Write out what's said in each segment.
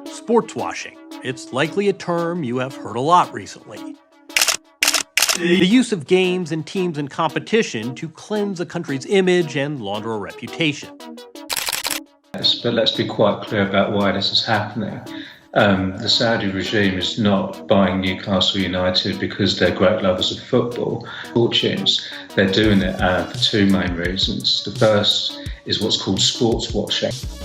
Sportswashing. It's likely a term you have heard a lot recently. The use of games and teams in competition to cleanse a country's image and launder a reputation. But let's be quite clear about why this is happening. The Saudi regime is not buying Newcastle United because they're great lovers of football. Fortunes. They're doing it for two main reasons. The first is what's called sportswashing.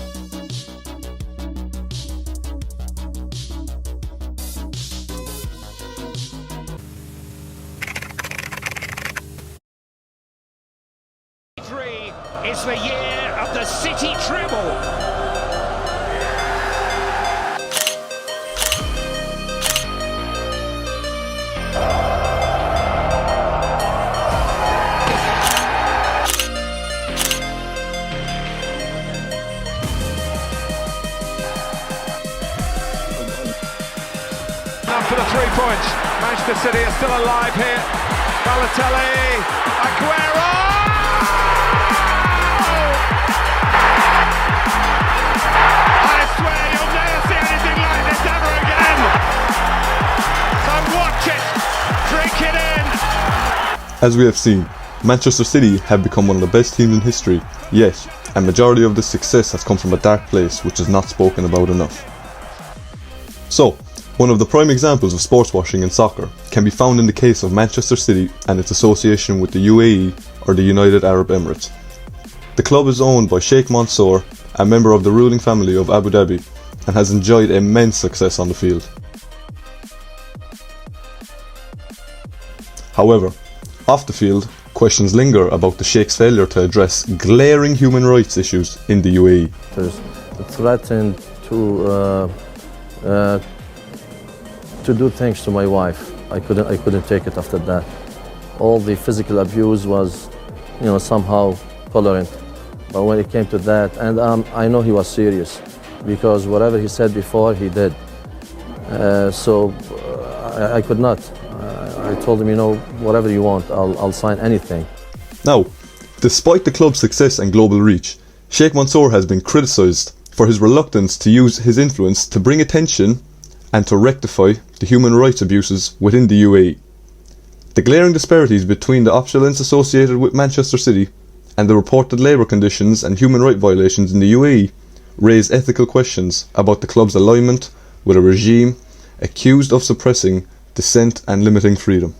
It's the year of the City treble. Now for the 3 points. Manchester City are still alive here. Balotelli, Aguero! I swear you'll never see anything like this ever again. So watch it, drink it in. As we have seen, Manchester City have become one of the best teams in history, yet a majority of this success has come from a dark place which is not spoken about enough. So, one of the prime examples of sports washing in soccer can be found in the case of Manchester City and its association with the UAE, or the United Arab Emirates. The club is owned by Sheikh Mansour, a member of the ruling family of Abu Dhabi, and has enjoyed immense success on the field. However, off the field, questions linger about the Sheikh's failure to address glaring human rights issues in the UAE. It threatened to do things to my wife. I couldn't take it after that. All the physical abuse was, somehow tolerant. But when it came to that, and I know he was serious, because whatever he said before, he did. So I could not. I told him, whatever you want, I'll sign anything. Now, despite the club's success and global reach, Sheikh Mansour has been criticised for his reluctance to use his influence to bring attention and to rectify the human rights abuses within the UAE. The glaring disparities between the opulence associated with Manchester City and the reported labour conditions and human rights violations in the UAE raise ethical questions about the club's alignment with a regime accused of suppressing dissent and limiting freedom.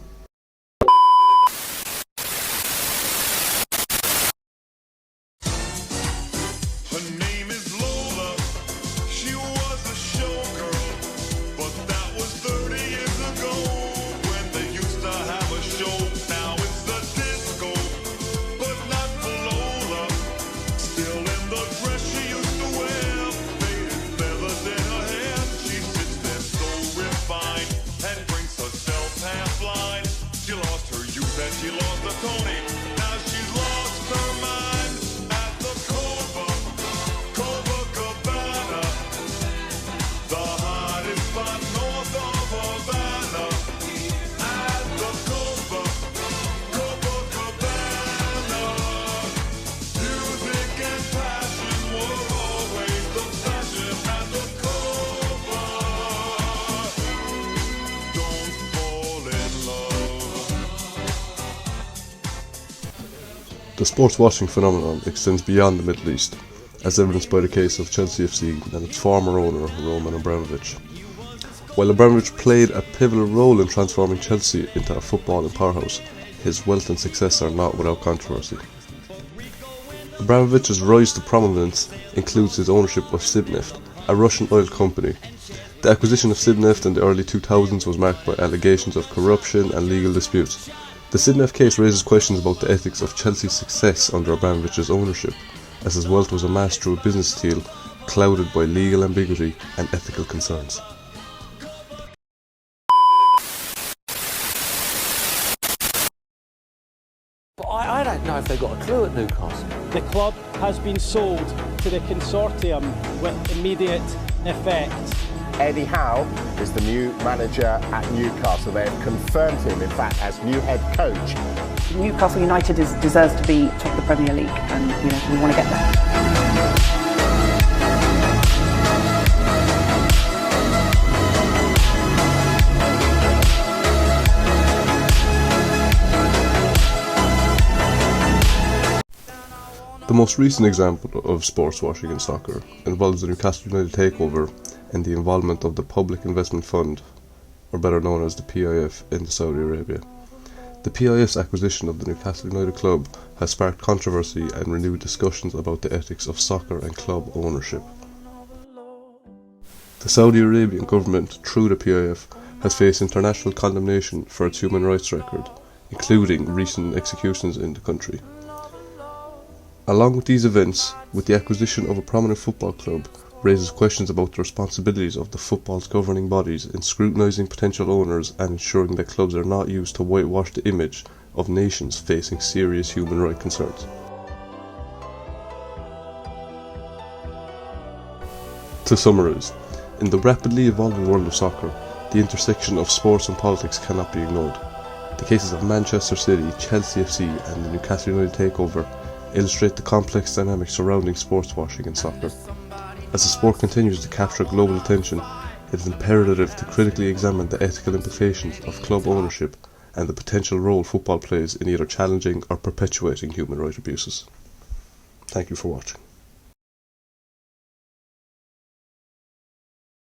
The sports washing phenomenon extends beyond the Middle East, as evidenced by the case of Chelsea FC and its former owner, Roman Abramovich. While Abramovich played a pivotal role in transforming Chelsea into a footballing powerhouse, his wealth and success are not without controversy. Abramovich's rise to prominence includes his ownership of Sibneft, a Russian oil company. The acquisition of Sibneft in the early 2000s was marked by allegations of corruption and legal disputes. The Sibneft case raises questions about the ethics of Chelsea's success under Abramovich's ownership, as his wealth was amassed through a business deal clouded by legal ambiguity and ethical concerns. But I don't know if they've got a clue at Newcastle. The club has been sold to the consortium with immediate effect. Eddie Howe is the new manager at Newcastle. They have confirmed him, in fact, as new head coach. Newcastle United deserves to be top of the Premier League, and we want to get there. most recent example of sports washing in soccer involves the Newcastle United takeover and the involvement of the Public Investment Fund, or better known as the PIF, into Saudi Arabia. The PIF's acquisition of the Newcastle United club has sparked controversy and renewed discussions about the ethics of soccer and club ownership. The Saudi Arabian government, through the PIF, has faced international condemnation for its human rights record, including recent executions in the country. Along with these events, with the acquisition of a prominent football club raises questions about the responsibilities of the football's governing bodies in scrutinising potential owners and ensuring that clubs are not used to whitewash the image of nations facing serious human rights concerns. To summarise, in the rapidly evolving world of soccer, the intersection of sports and politics cannot be ignored. The cases of Manchester City, Chelsea FC and the Newcastle United takeover illustrate the complex dynamics surrounding sports washing in soccer. As the sport continues to capture global attention, it is imperative to critically examine the ethical implications of club ownership and the potential role football plays in either challenging or perpetuating human rights abuses. Thank you for watching.